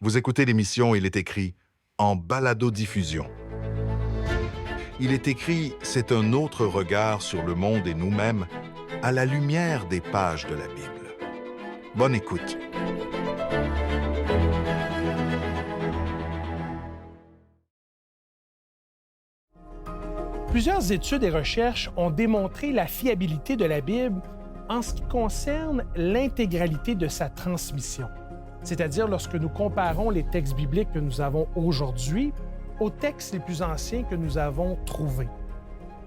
Vous écoutez l'émission Il est écrit en balado-diffusion. Il est écrit, c'est un autre regard sur le monde et nous-mêmes à la lumière des pages de la Bible. Bonne écoute. Plusieurs études et recherches ont démontré la fiabilité de la Bible en ce qui concerne l'intégralité de sa transmission, c'est-à-dire lorsque nous comparons les textes bibliques que nous avons aujourd'hui aux textes les plus anciens que nous avons trouvés.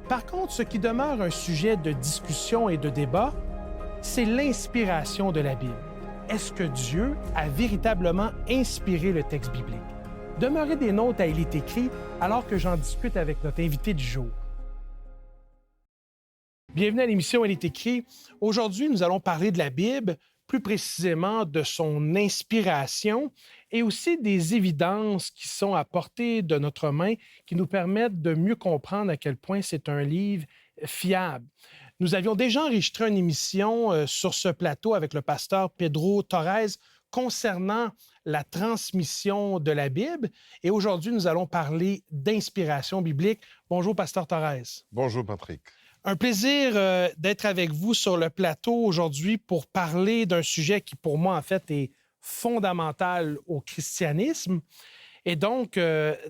Par contre, ce qui demeure un sujet de discussion et de débat, c'est l'inspiration de la Bible. Est-ce que Dieu a véritablement inspiré le texte biblique? Demeurez des notes à Il est écrit alors que j'en discute avec notre invité du jour. Bienvenue à l'émission Il est écrit. Aujourd'hui, nous allons parler de la Bible, plus précisément de son inspiration et aussi des évidences qui sont à portée de notre main qui nous permettent de mieux comprendre à quel point c'est un livre fiable. Nous avions déjà enregistré une émission sur ce plateau avec le pasteur Pedro Torres concernant la transmission de la Bible. Et aujourd'hui, nous allons parler d'inspiration biblique. Bonjour, pasteur Torres. Bonjour, Patrick. Un plaisir d'être avec vous sur le plateau aujourd'hui pour parler d'un sujet qui, pour moi, en fait, est fondamental au christianisme. Et donc,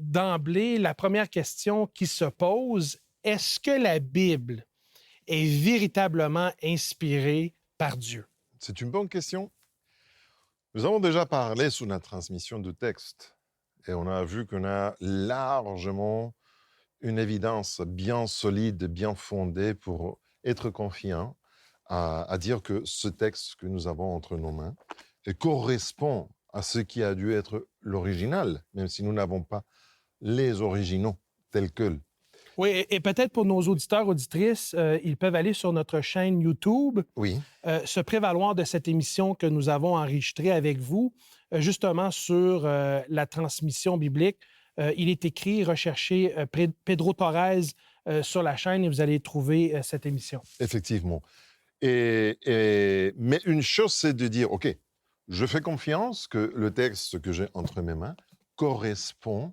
d'emblée, la première question qui se pose, est-ce que la Bible est véritablement inspirée par Dieu? C'est une bonne question. Nous avons déjà parlé sur la transmission de texte et on a vu qu'on a largement une évidence bien solide, bien fondée pour être confiant à dire que ce texte que nous avons entre nos mains correspond à ce qui a dû être l'original, même si nous n'avons pas les originaux tels que. Oui, et peut-être pour nos auditeurs, auditrices, ils peuvent aller sur notre chaîne YouTube, Oui. se prévaloir de cette émission que nous avons enregistrée avec vous, justement sur la transmission biblique. Il est écrit, recherchez Pedro Torres sur la chaîne et vous allez trouver cette émission. Effectivement. Mais une chose, c'est de dire, OK, je fais confiance que le texte que j'ai entre mes mains correspond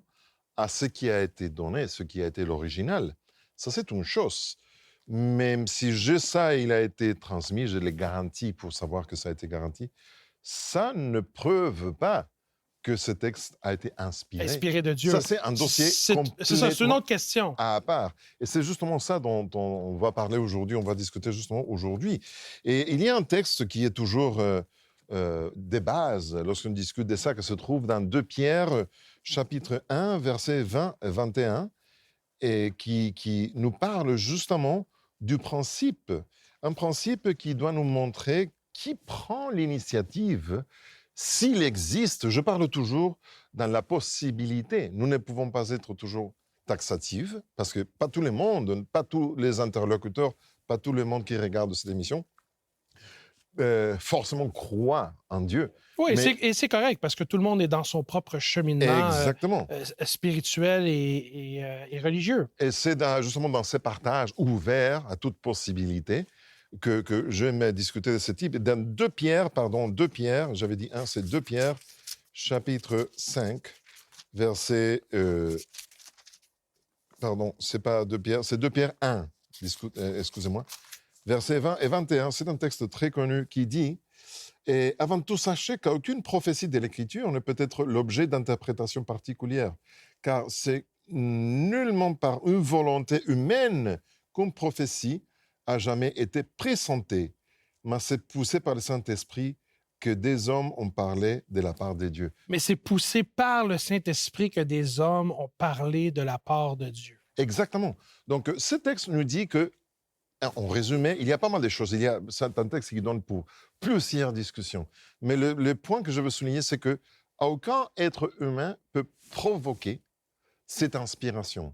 à ce qui a été donné, ce qui a été l'original. Ça, c'est une chose. Même si ça, il a été transmis, je l'ai garanti pour savoir que ça a été garanti, ça ne prouve pas que ce texte a été inspiré. Inspiré de Dieu. Ça, c'est un dossier complètement c'est ça, c'est une autre question. à part. Et c'est justement ça dont on va parler aujourd'hui, on va discuter justement aujourd'hui. Et il y a un texte qui est toujours des bases, lorsqu'on discute de ça, qui se trouve dans 2 Pierre, chapitre 1, versets 20 et 21, et qui nous parle justement du principe. Un principe qui doit nous montrer qui prend l'initiative. S'il existe, je parle toujours dans la possibilité. Nous ne pouvons pas être toujours taxatifs, parce que pas tout le monde, pas tous les interlocuteurs, pas tout le monde qui regarde cette émission, forcément croit en Dieu. Oui, Mais... et c'est correct, parce que tout le monde est dans son propre cheminement spirituel et religieux. Et c'est justement dans ces partages ouverts à toute possibilité que j'aime discuter de ce type. Dans 2 Pierre, j'avais dit 1, c'est 2 Pierre, chapitre 5, verset... c'est pas 2 Pierre, c'est 2 Pierre 1, excusez-moi. Versets 20 et 21, c'est un texte très connu qui dit « Et avant tout, sachez qu'aucune prophétie de l'Écriture ne peut être l'objet d'interprétation particulière, car c'est nullement par une volonté humaine qu'une prophétie a jamais été pressentée, mais c'est poussé par le Saint-Esprit que des hommes ont parlé de la part de Dieu. » Mais c'est poussé par le Saint-Esprit que des hommes ont parlé de la part de Dieu. Exactement. Donc, ce texte nous dit que, en résumé, il y a pas mal de choses. C'est un texte qui donne pour plusieurs discussions. Mais le point que je veux souligner, c'est qu'aucun être humain peut provoquer cette inspiration.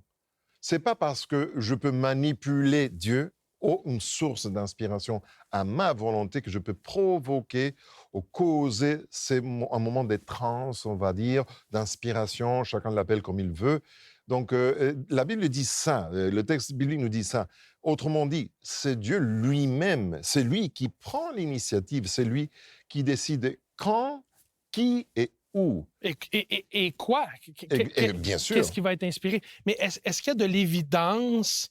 Ce n'est pas parce que je peux manipuler Dieu ou une source d'inspiration à ma volonté que je peux provoquer ou causer un moment de transe, on va dire, d'inspiration, chacun l'appelle comme il veut. Donc, la Bible dit ça, le texte biblique nous dit ça. Autrement dit, c'est Dieu lui-même, c'est lui qui prend l'initiative, c'est lui qui décide quand, qui et où. Et quoi? Et bien sûr. Qu'est-ce qui va être inspiré? Mais est-ce qu'il y a de l'évidence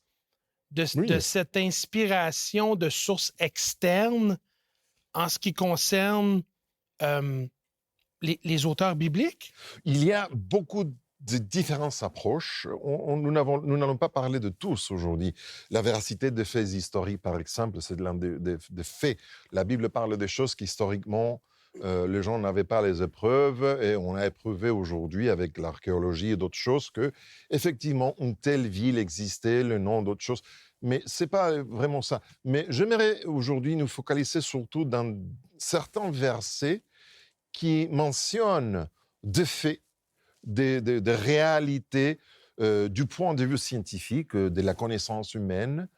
de cette inspiration de sources externes en ce qui concerne les auteurs bibliques? Il y a beaucoup de différentes approches. Nous n'allons pas parler de tous aujourd'hui. La véracité des faits historiques, par exemple, c'est l'un des faits. La Bible parle des choses qu'historiquement, les gens n'avaient pas les épreuves, et on a éprouvé aujourd'hui avec l'archéologie et d'autres choses que, effectivement, une telle ville existait, le nom d'autres choses. Mais ce n'est pas vraiment ça. Mais j'aimerais aujourd'hui nous focaliser surtout dans certains versets qui mentionnent des faits, des réalités du point de vue scientifique, de la connaissance humaine,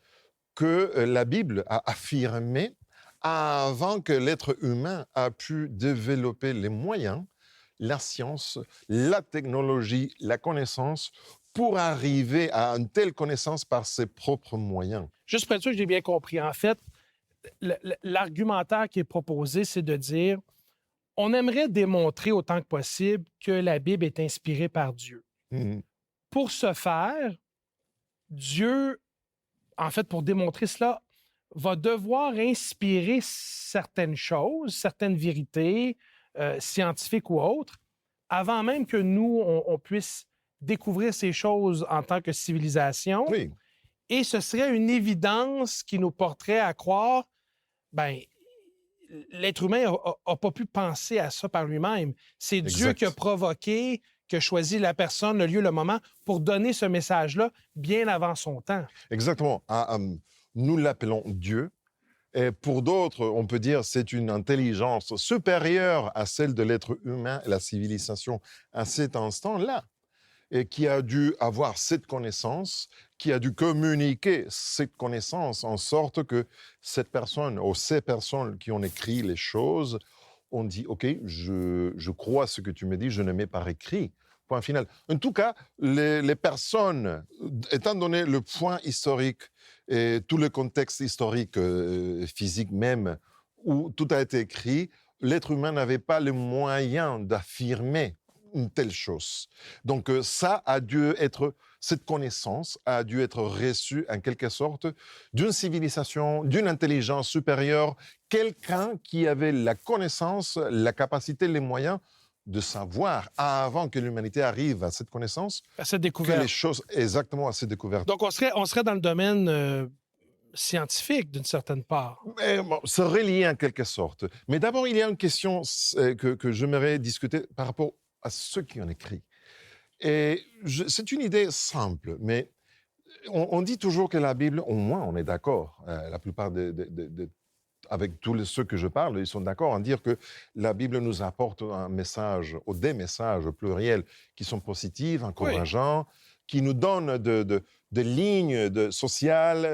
que la Bible a affirmé avant que l'être humain a pu développer les moyens, la science, la technologie, la connaissance, pour arriver à une telle connaissance par ses propres moyens. Juste pour être sûr que j'ai bien compris. En fait, l'argumentaire qui est proposé, c'est de dire on aimerait démontrer autant que possible que la Bible est inspirée par Dieu. Mmh. Pour ce faire, Dieu, en fait, pour démontrer cela, va devoir inspirer certaines choses, certaines vérités scientifiques ou autres, avant même que nous, on puisse découvrir ces choses en tant que civilisation. Oui. Et ce serait une évidence qui nous porterait à croire, ben, l'être humain n'a pas pu penser à ça par lui-même. C'est Dieu qui a provoqué, qui a choisi la personne, le lieu, le moment pour donner ce message-là bien avant son temps. Exactement. Nous l'appelons Dieu. Et pour d'autres, on peut dire c'est une intelligence supérieure à celle de l'être humain et la civilisation à cet instant-là, et qui a dû avoir cette connaissance, qui a dû communiquer cette connaissance en sorte que cette personne ou ces personnes qui ont écrit les choses ont dit « Ok, je crois ce que tu me dis, je ne mets par écrit ». Point final. En tout cas, les personnes, étant donné le point historique et tout le contexte historique, physique même, où tout a été écrit, l'être humain n'avait pas le moyen d'affirmer une telle chose. Donc ça a dû être, cette connaissance a dû être reçue en quelque sorte d'une civilisation, d'une intelligence supérieure, quelqu'un qui avait la connaissance, la capacité, les moyens de savoir, avant que l'humanité arrive à cette connaissance, à cette découverte. Que les choses, exactement à cette découverte. Donc on serait dans le domaine scientifique d'une certaine part. Mais bon, c'est relié en quelque sorte. Mais d'abord, il y a une question que j'aimerais discuter par rapport à ceux qui ont écrit. Et c'est une idée simple, mais on dit toujours que la Bible, au moins on est d'accord, la plupart avec tous ceux que je parle, ils sont d'accord en dire que la Bible nous apporte un message, ou des messages pluriels qui sont positifs, encourageants, qui nous donnent des lignes sociales,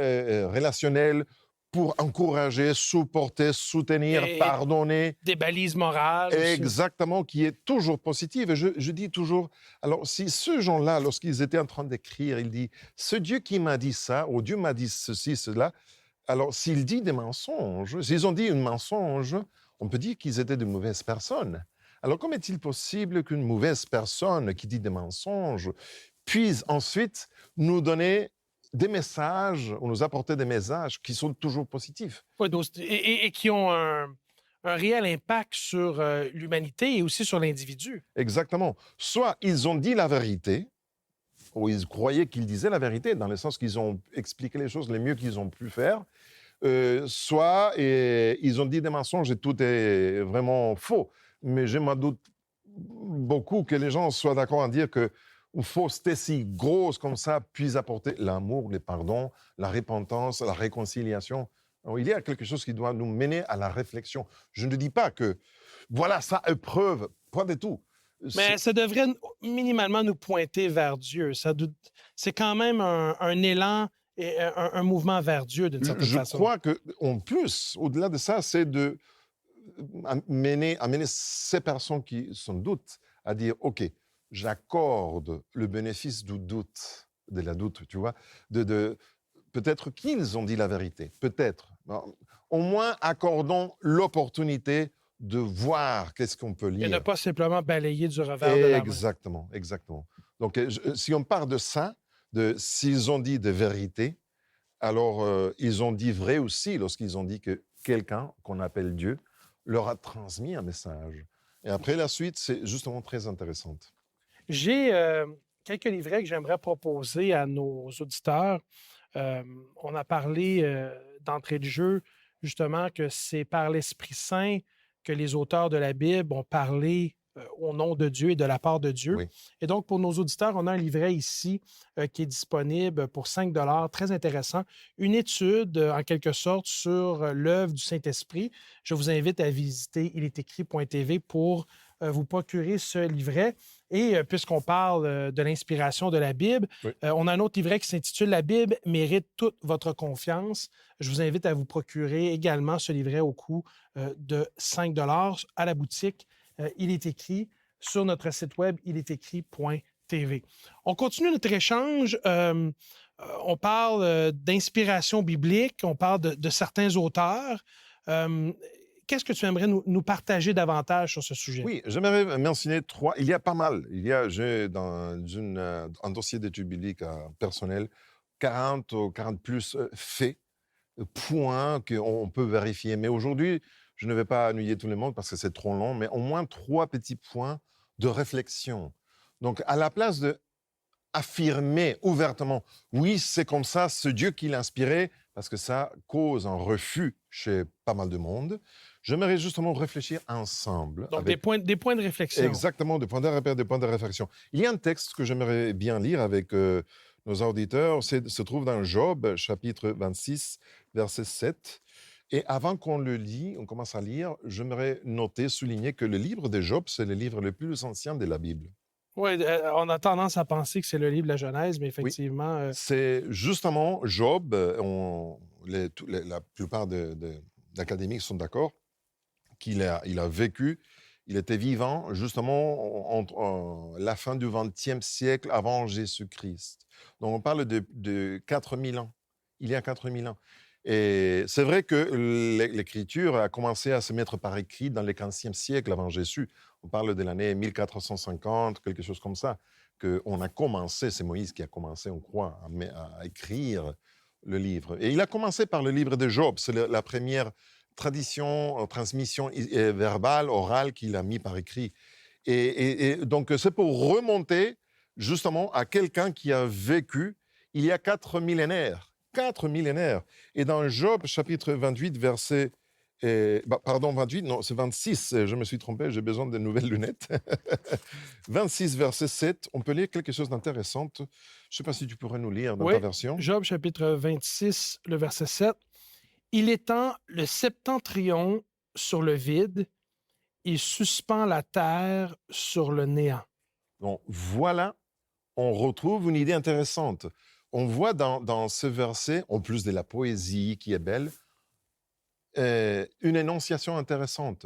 relationnelles, pour encourager, supporter, soutenir, pardonner. Des balises morales. Exactement, qui est toujours positive. Et je dis toujours, alors si ces gens-là, lorsqu'ils étaient en train d'écrire, ils disent, ce Dieu qui m'a dit ça, ou Dieu m'a dit ceci, cela, alors s'il dit des mensonges, s'ils ont dit un mensonge, on peut dire qu'ils étaient de mauvaises personnes. Alors comment est-il possible qu'une mauvaise personne qui dit des mensonges puisse ensuite nous donner des messages, ou nous apporter des messages qui sont toujours positifs. Oui, et qui ont un réel impact sur l'humanité et aussi sur l'individu. Exactement. Soit ils ont dit la vérité, ou ils croyaient qu'ils disaient la vérité, dans le sens qu'ils ont expliqué les choses le mieux qu'ils ont pu faire, soit ils ont dit des mensonges et tout est vraiment faux. Mais je m'en doute beaucoup que les gens soient d'accord à dire que une fausseté si grosse comme ça puisse apporter l'amour, le pardon, la repentance, la réconciliation. Alors, il y a quelque chose qui doit nous mener à la réflexion. Je ne dis pas que, voilà, ça épreuve, pas du tout. Mais ça devrait minimalement nous pointer vers Dieu. C'est quand même un élan et un mouvement vers Dieu, d'une certaine façon. Je crois qu'en plus, au-delà de ça, c'est de amener ces personnes qui, sans doute, à dire, OK, j'accorde le bénéfice du doute, de la doute, tu vois, peut-être qu'ils ont dit la vérité, peut-être. Au moins, accordons l'opportunité de voir qu'est-ce qu'on peut lire. Et ne pas simplement balayer du revers de la main. Exactement, exactement. Donc, si on part de ça, de s'ils ont dit de vérité, alors ils ont dit vrai aussi lorsqu'ils ont dit que quelqu'un, qu'on appelle Dieu, leur a transmis un message. Et après, la suite, c'est justement très intéressante. J'ai quelques livrets que j'aimerais proposer à nos auditeurs. On a parlé d'entrée de jeu, justement, que c'est par l'Esprit Saint que les auteurs de la Bible ont parlé au nom de Dieu et de la part de Dieu. Oui. Et donc, pour nos auditeurs, on a un livret ici qui est disponible pour 5 très intéressant. Une étude, en quelque sorte, sur l'œuvre du Saint-Esprit. Je vous invite à visiter ilestécrit.tv pour vous procurer ce livret. Et puisqu'on parle de l'inspiration de la Bible, Oui. on a un autre livret qui s'intitule « La Bible mérite toute votre confiance ». Je vous invite à vous procurer également ce livret au coût de 5 à la boutique. Il est écrit sur notre site web ilestécrit.tv. On continue notre échange. On parle d'inspiration biblique, on parle de certains auteurs. Qu'est-ce que tu aimerais nous partager davantage sur ce sujet? Oui, j'aimerais mentionner 3. Il y a pas mal. J'ai dans un dossier d'études bibliques personnel 40 ou 40 plus faits, points qu'on peut vérifier. Mais aujourd'hui, je ne vais pas ennuyer tout le monde parce que c'est trop long, mais au moins 3 petits points de réflexion. Donc, à la place de affirmer ouvertement, oui, c'est comme ça, c'est Dieu qui l'a inspiré, parce que ça cause un refus chez pas mal de monde, j'aimerais justement réfléchir ensemble. Donc, avec... des points de réflexion. Exactement, des points de repère, des points de réflexion. Il y a un texte que j'aimerais bien lire avec nos auditeurs, se trouve dans Job, chapitre 26, verset 7. Et avant qu'on le lit, on commence à lire, j'aimerais noter, souligner que le livre de Job, c'est le livre le plus ancien de la Bible. Oui, on a tendance à penser que c'est le livre de la Genèse, mais effectivement... Oui. C'est justement Job, la plupart d'académiques sont d'accord, qu'il a vécu, il était vivant justement entre la fin du XXe siècle avant Jésus-Christ. Donc on parle de 4000 ans, il y a 4000 ans. Et c'est vrai que l'écriture a commencé à se mettre par écrit dans le XVe siècle avant Jésus. On parle de l'année 1450, quelque chose comme ça, qu'on a commencé, c'est Moïse qui a commencé, on croit, à écrire le livre. Et il a commencé par le livre de Job, c'est la première tradition, transmission verbale, orale qu'il a mis par écrit. Et donc c'est pour remonter justement à quelqu'un qui a vécu il y a 4 millénaires. 4 millénaires. Et dans Job, chapitre 28, verset... 28, non, c'est 26, je me suis trompé, j'ai besoin de nouvelles lunettes. 26, verset 7, on peut lire quelque chose d'intéressant. Je ne sais pas si tu pourrais nous lire dans ta version. Job, chapitre 26, le verset 7. « Il étend le septentrion sur le vide, il suspend la terre sur le néant. » Donc, voilà, on retrouve une idée intéressante. On voit dans ce verset, en plus de la poésie qui est belle, une énonciation intéressante.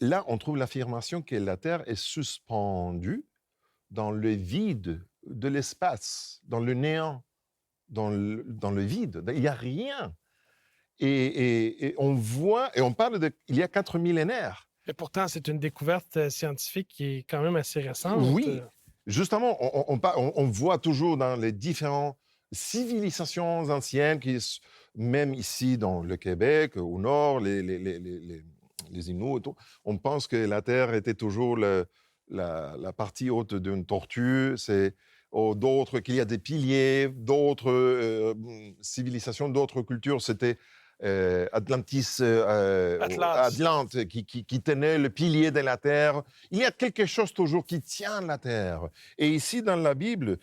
Là, on trouve l'affirmation que la Terre est suspendue dans le vide de l'espace, dans le néant, dans le vide. Il n'y a rien. Et on voit, et on parle il y a 4 millénaires. Et pourtant, c'est une découverte scientifique qui est quand même assez récente. Oui, justement, on voit toujours dans les différentes civilisations anciennes, même ici dans le Québec, au nord, les Inuits, et tout, on pense que la Terre était toujours la partie haute d'une tortue. C'est d'autres qu'il y a des piliers, d'autres civilisations, d'autres cultures. C'était Atlante qui tenait le pilier de la terre. Il y a quelque chose toujours qui tient la terre. Et ici, dans la Bible,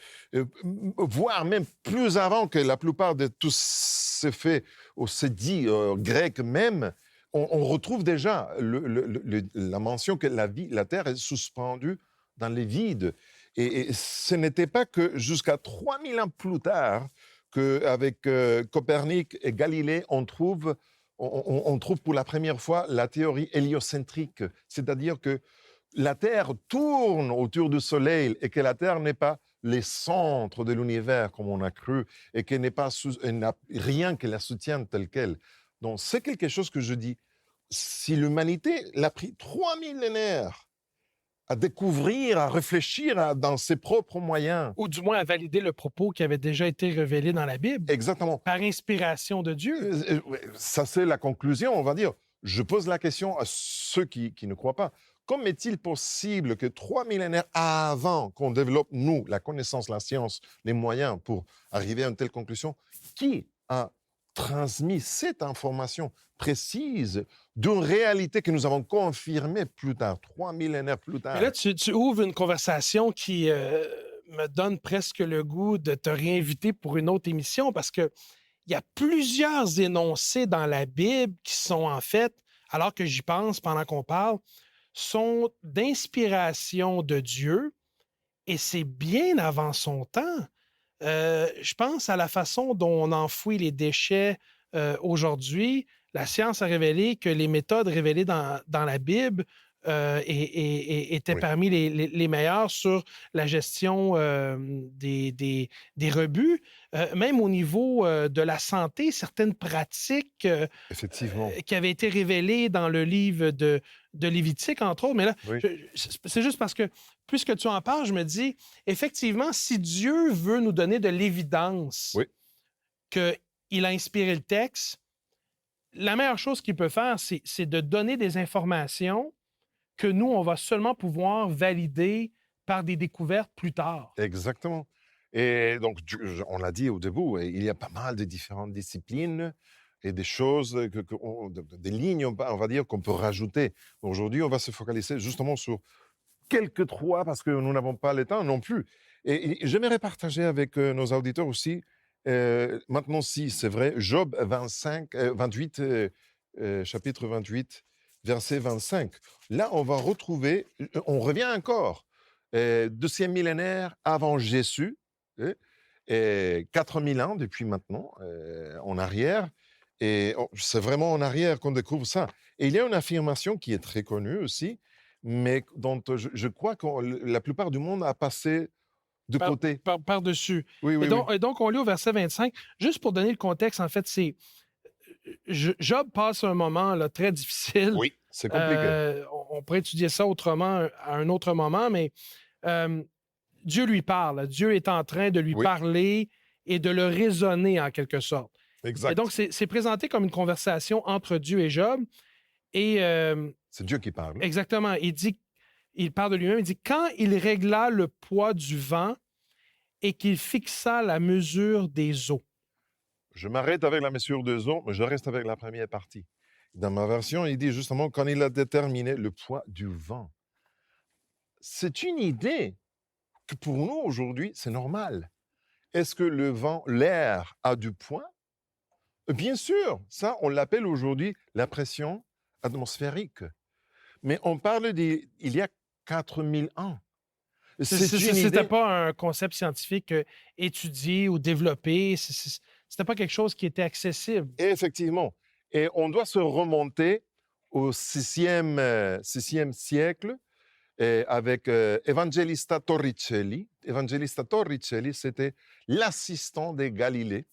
voire même plus avant que la plupart de tous ces faits, ou ces dits grecs même, on retrouve déjà la mention que la terre est suspendue dans les vides. Et ce n'était pas que jusqu'à 3000 ans plus tard qu'avec Copernic et Galilée, on trouve pour la première fois la théorie héliocentrique, c'est-à-dire que la Terre tourne autour du Soleil et que la Terre n'est pas le centre de l'univers comme on a cru et qu'elle n'a rien qui la soutienne telle qu'elle. Donc c'est quelque chose que je dis, si l'humanité l'a pris 3 millénaires à découvrir, à réfléchir dans ses propres moyens. Ou du moins à valider le propos qui avait déjà été révélé dans la Bible. Exactement. Par inspiration de Dieu. Ça, c'est la conclusion, on va dire. Je pose la question à ceux qui ne croient pas. Comment est-il possible que 3 millénaires avant qu'on développe, nous, la connaissance, la science, les moyens pour arriver à une telle conclusion, qui a transmis cette information précise d'une réalité que nous avons confirmée plus tard, 3 millénaires plus tard? Et là, tu ouvres une conversation qui me donne presque le goût de te réinviter pour une autre émission parce qu'il y a plusieurs énoncés dans la Bible qui sont en fait, alors que j'y pense pendant qu'on parle, sont d'inspiration de Dieu et c'est bien avant son temps. Je pense à la façon dont on enfouit les déchets aujourd'hui. La science a révélé que les méthodes révélées dans la Bible étaient parmi les meilleures sur la gestion des rebuts. Même au niveau de la santé, certaines pratiques Effectivement. qui avaient été révélées dans le livre de Lévitique, entre autres. Mais là, c'est juste parce que, puisque tu en parles, je me dis, effectivement, si Dieu veut nous donner de l'évidence qu'il a inspiré le texte, la meilleure chose qu'il peut faire, c'est de donner des informations que nous, on va seulement pouvoir valider par des découvertes plus tard. Exactement. Et donc, on l'a dit au début, il y a pas mal de différentes disciplines et des choses, des lignes, on va dire, qu'on peut rajouter. Aujourd'hui, on va se focaliser justement sur quelques 3, parce que nous n'avons pas le temps non plus. Et j'aimerais partager avec nos auditeurs aussi, maintenant, si c'est vrai, Job 28, chapitre 28, verset 25. Là, on va retrouver, on revient encore, 2e millénaire avant Jésus, et 4000 ans depuis maintenant, en arrière. Et c'est vraiment en arrière qu'on découvre ça. Et il y a une affirmation qui est très connue aussi, mais dont je crois que la plupart du monde a passé de côté. Par-dessus. Oui, Et donc, on lit au verset 25. Juste pour donner le contexte, en fait, c'est... Job passe un moment là, très difficile. Oui, c'est compliqué. On pourrait étudier ça autrement à un autre moment, mais Dieu lui parle. Dieu est en train de lui parler et de le raisonner en quelque sorte. Exact. Et donc, c'est présenté comme une conversation entre Dieu et Job. Et c'est Dieu qui parle. Exactement. Il parle de lui-même. Il dit, quand il régla le poids du vent et qu'il fixa la mesure des eaux. Je m'arrête avec la mesure des eaux, mais je reste avec la première partie. Dans ma version, il dit justement quand il a déterminé le poids du vent. C'est une idée que pour nous, aujourd'hui, c'est normal. Est-ce que le vent, l'air, a du poids? Bien sûr, ça, on l'appelle aujourd'hui la pression atmosphérique. Mais on parle d'il y a 4000 ans. Ce n'était pas un concept scientifique étudié ou développé. C'était pas quelque chose qui était accessible. Effectivement. Et on doit se remonter au 6e siècle avec Evangelista Torricelli. Evangelista Torricelli, c'était l'assistant de Galilée.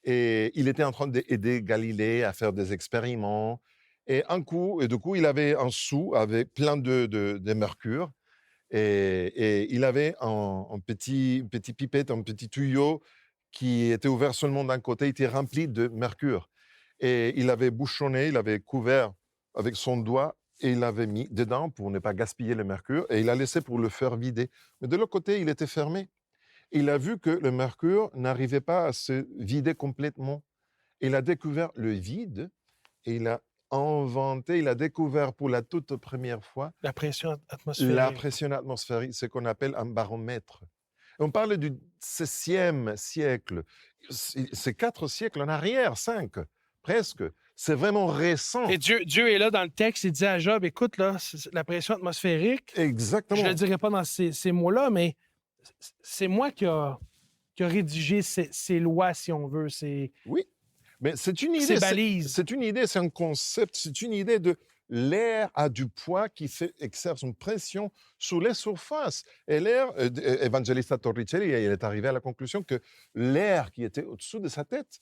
Et il était en train d'aider Galilée à faire des expériments. Et du coup, il avait un seau avec plein de mercure. Et il avait un petit pipette, un petit tuyau qui était ouvert seulement d'un côté, il était rempli de mercure. Et il avait bouchonné, il avait couvert avec son doigt et il l'avait mis dedans pour ne pas gaspiller le mercure et il a laissé pour le faire vider. Mais de l'autre côté, il était fermé. Il a vu que le mercure n'arrivait pas à se vider complètement. Il a découvert le vide et il a découvert pour la toute première fois la pression atmosphérique. La pression atmosphérique, ce qu'on appelle un baromètre. On parle du 16e siècle. C'est 4 siècles en arrière, 5, presque. C'est vraiment récent. Et Dieu est là dans le texte, il dit à Job, écoute, là, la pression atmosphérique. Exactement. Je ne le dirai pas dans ces mots-là, mais c'est moi qui a rédigé ces lois, si on veut. Oui, mais c'est une idée. Ces balises. C'est une idée, c'est un concept, c'est une idée de l'air a du poids qui exerce une pression sur les surfaces. Et l'air, Evangelista Torricelli, il est arrivé à la conclusion que l'air qui était au-dessous de sa tête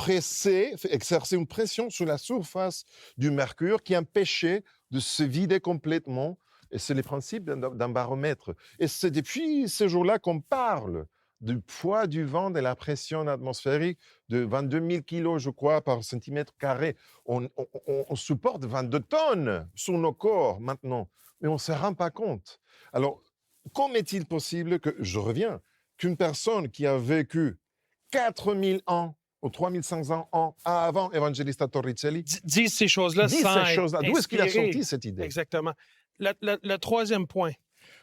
exercer une pression sur la surface du mercure qui empêchait de se vider complètement. Et c'est le principe d'un baromètre. Et c'est depuis ces jours-là qu'on parle du poids du vent, de la pression atmosphérique, de 22 000 kilos, je crois, par centimètre carré. On supporte 22 tonnes sur nos corps maintenant, mais on ne se rend pas compte. Alors, comment est-il possible qu'une personne qui a vécu 4000 ans ou 3500 ans avant Evangelista Torricelli disent ces choses-là dit sans ces choses-là. D'où est-ce qu'il a sorti cette idée? Exactement. Le troisième point.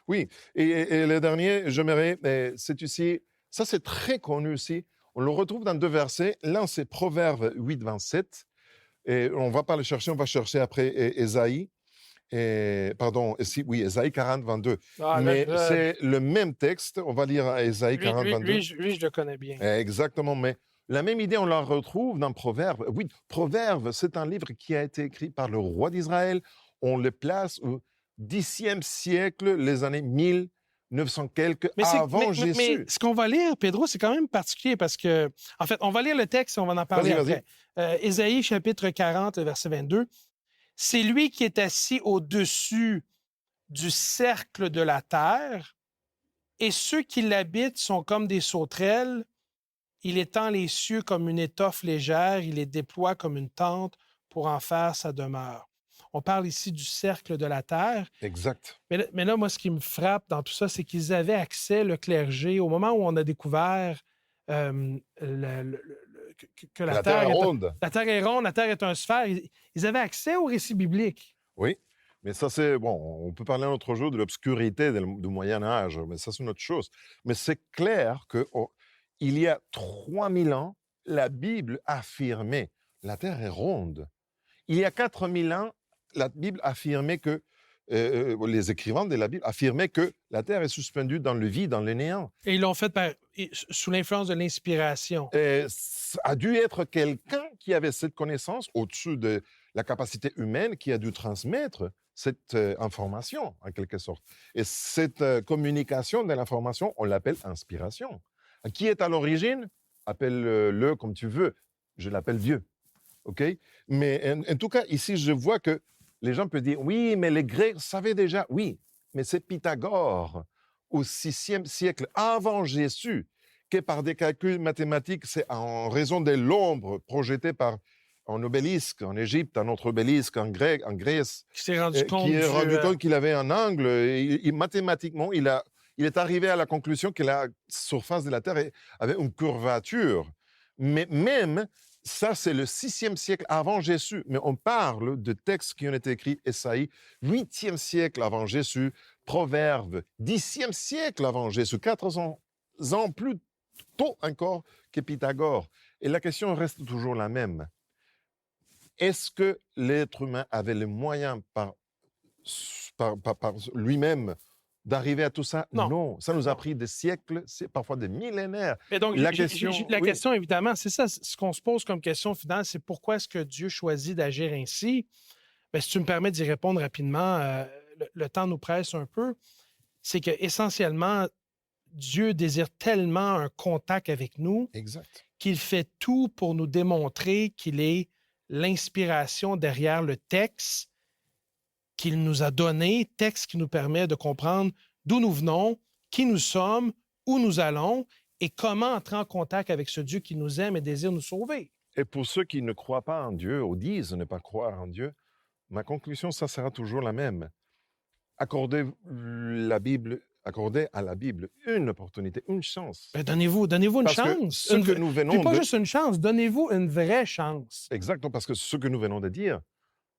Oui, et le dernier, j'aimerais, c'est ici, ça c'est très connu aussi, on le retrouve dans 2 versets. L'un c'est Proverbe 8, 27, et on ne va pas le chercher, on va chercher après Ésaïe. Ésaïe 40, 22. Mais c'est le même texte, on va lire Ésaïe 40, 22. Lui, je le connais bien. Exactement, mais la même idée, on la retrouve dans Proverbe. Oui, Proverbe, c'est un livre qui a été écrit par le roi d'Israël. On le place au Xe siècle, les années 1900 quelques, avant Jésus. Mais ce qu'on va lire, Pedro, c'est quand même particulier parce que, en fait, on va lire le texte et on va en parler après. Ésaïe, chapitre 40, verset 22. C'est lui qui est assis au-dessus du cercle de la terre, et ceux qui l'habitent sont comme des sauterelles. Il étend les cieux comme une étoffe légère, il les déploie comme une tente pour en faire sa demeure. On parle ici du cercle de la terre. Exact. Mais là, moi, ce qui me frappe dans tout ça, c'est qu'ils avaient accès, le clergé, au moment où on a découvert que la terre est ronde. La terre est ronde, la terre est un sphère. Ils avaient accès au récit biblique. Oui, mais ça, c'est... Bon, on peut parler un autre jour de l'obscurité du Moyen-Âge, mais ça, c'est une autre chose. Mais c'est clair qu'il y a 3000 ans, la Bible affirmait la terre est ronde. Il y a 4000 ans, la Bible affirmait que, les écrivains de la Bible affirmaient que la terre est suspendue dans le vide, dans le néant. Et ils l'ont fait sous l'influence de l'inspiration. Ça a dû être quelqu'un qui avait cette connaissance au-dessus de la capacité humaine qui a dû transmettre cette information, en quelque sorte. Et cette communication de l'information, on l'appelle inspiration. Qui est à l'origine? Appelle-le comme tu veux. Je l'appelle Dieu. OK? Mais en tout cas, ici, je vois que les gens peuvent dire, oui, mais les Grecs savaient déjà. Oui, mais c'est Pythagore, au VIe siècle, avant Jésus, que par des calculs mathématiques, c'est en raison de l'ombre projetée par un obélisque en Égypte, un autre obélisque en Grèce, qui s'est rendu compte qu'il avait un angle. Et mathématiquement, il est arrivé à la conclusion que la surface de la Terre avait une curvature. Mais même... Ça, c'est le VIe siècle avant Jésus. Mais on parle de textes qui ont été écrits, Ésaïe, 8e siècle avant Jésus, Proverbes, 10e siècle avant Jésus, 400 ans plus tôt encore que Pythagore. Et la question reste toujours la même. Est-ce que l'être humain avait les moyens par lui-même d'arriver à tout ça? Non. Ça nous a pris des siècles, parfois des millénaires. Et donc, la question, évidemment, c'est ça. Ce qu'on se pose comme question finale, c'est pourquoi est-ce que Dieu choisit d'agir ainsi? Bien, si tu me permets d'y répondre rapidement, le temps nous presse un peu. C'est qu'essentiellement, Dieu désire tellement un contact avec nous qu'il fait tout pour nous démontrer qu'il est l'inspiration derrière le texte qu'il nous a donné, texte qui nous permet de comprendre d'où nous venons, qui nous sommes, où nous allons et comment entrer en contact avec ce Dieu qui nous aime et désire nous sauver. Et pour ceux qui ne croient pas en Dieu ou disent ne pas croire en Dieu, ma conclusion, ça sera toujours la même. Accordez à la Bible une opportunité, une chance. Ben donnez-vous une chance. Pas juste une chance, donnez-vous une vraie chance. Exactement, parce que ce que nous venons de dire,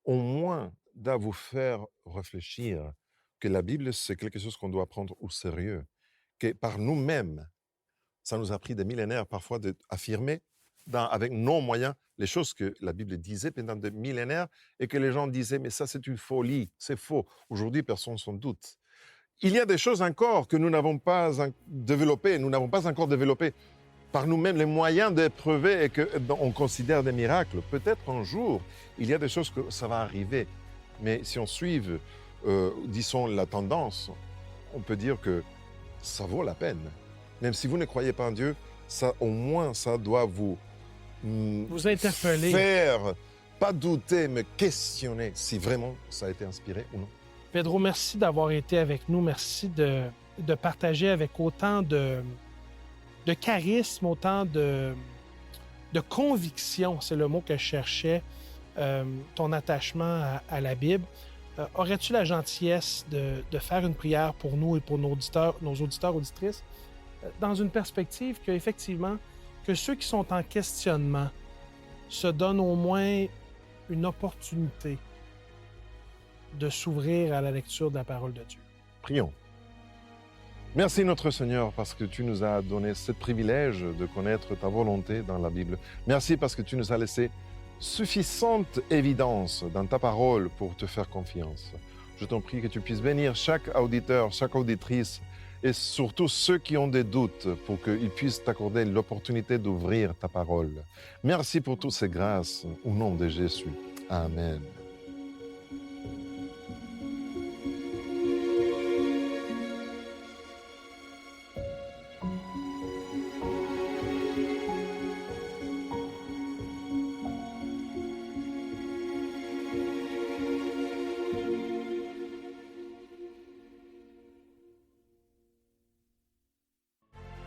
au moins, doit vous faire réfléchir que la Bible, c'est quelque chose qu'on doit prendre au sérieux, que par nous-mêmes, ça nous a pris des millénaires parfois d'affirmer avec nos moyens les choses que la Bible disait pendant des millénaires et que les gens disaient, mais ça c'est une folie, c'est faux. Aujourd'hui, personne s'en doute. Il y a des choses encore que nous n'avons pas développées, nous n'avons pas encore développé par nous-mêmes les moyens d'éprouver et qu'on considère des miracles. Peut-être un jour, il y a des choses que ça va arriver. Mais si on suit, disons, la tendance, on peut dire que ça vaut la peine. Même si vous ne croyez pas en Dieu, ça, au moins, ça doit vous vous interpeller. faire, pas douter, mais questionner si vraiment ça a été inspiré ou non. Pedro, merci d'avoir été avec nous. Merci de partager avec autant de charisme, autant de conviction, c'est le mot que je cherchais, ton attachement à la Bible. Aurais-tu la gentillesse de faire une prière pour nous et pour nos auditeurs, auditrices, dans une perspective que, effectivement, que ceux qui sont en questionnement se donnent au moins une opportunité de s'ouvrir à la lecture de la parole de Dieu. Prions. Merci notre Seigneur parce que tu nous as donné ce privilège de connaître ta volonté dans la Bible. Merci parce que tu nous as laissé suffisante évidence dans ta parole pour te faire confiance. Je t'en prie que tu puisses bénir chaque auditeur, chaque auditrice et surtout ceux qui ont des doutes pour qu'ils puissent t'accorder l'opportunité d'ouvrir ta parole. Merci pour toutes ces grâces au nom de Jésus. Amen.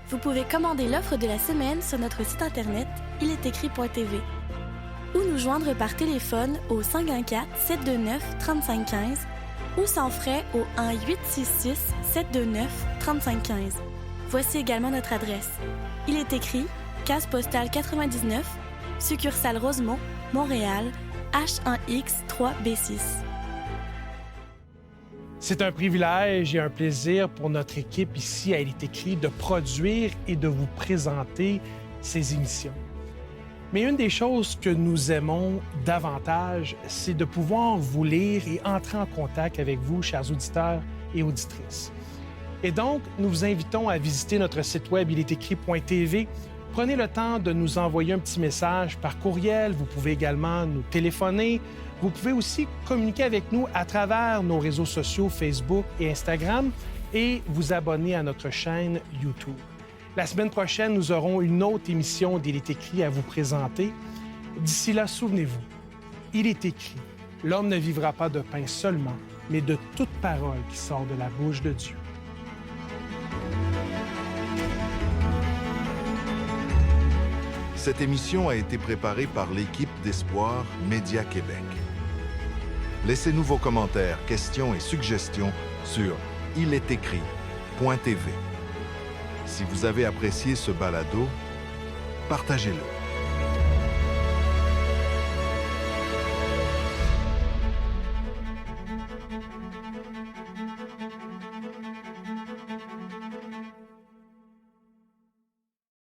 Vous pouvez commander l'offre de la semaine sur notre site internet ilestécrit.tv ou nous joindre par téléphone au 514-729-3515 ou sans frais au 1-866-729-3515. Voici également notre adresse. Il est écrit, case postale 99, succursale Rosemont, Montréal, H1X 3B6. C'est un privilège et un plaisir pour notre équipe ici à Il est écrit de produire et de vous présenter ces émissions. Mais une des choses que nous aimons davantage, c'est de pouvoir vous lire et entrer en contact avec vous, chers auditeurs et auditrices. Et donc, nous vous invitons à visiter notre site web ilestécrit.tv. Prenez le temps de nous envoyer un petit message par courriel. Vous pouvez également nous téléphoner. Vous pouvez aussi communiquer avec nous à travers nos réseaux sociaux Facebook et Instagram et vous abonner à notre chaîne YouTube. La semaine prochaine, nous aurons une autre émission d'Il est écrit à vous présenter. D'ici là, souvenez-vous, il est écrit, l'homme ne vivra pas de pain seulement, mais de toute parole qui sort de la bouche de Dieu. Cette émission a été préparée par l'équipe d'Espoir Média Québec. Laissez-nous vos commentaires, questions et suggestions sur ilestécrit.tv. Si vous avez apprécié ce balado, partagez-le.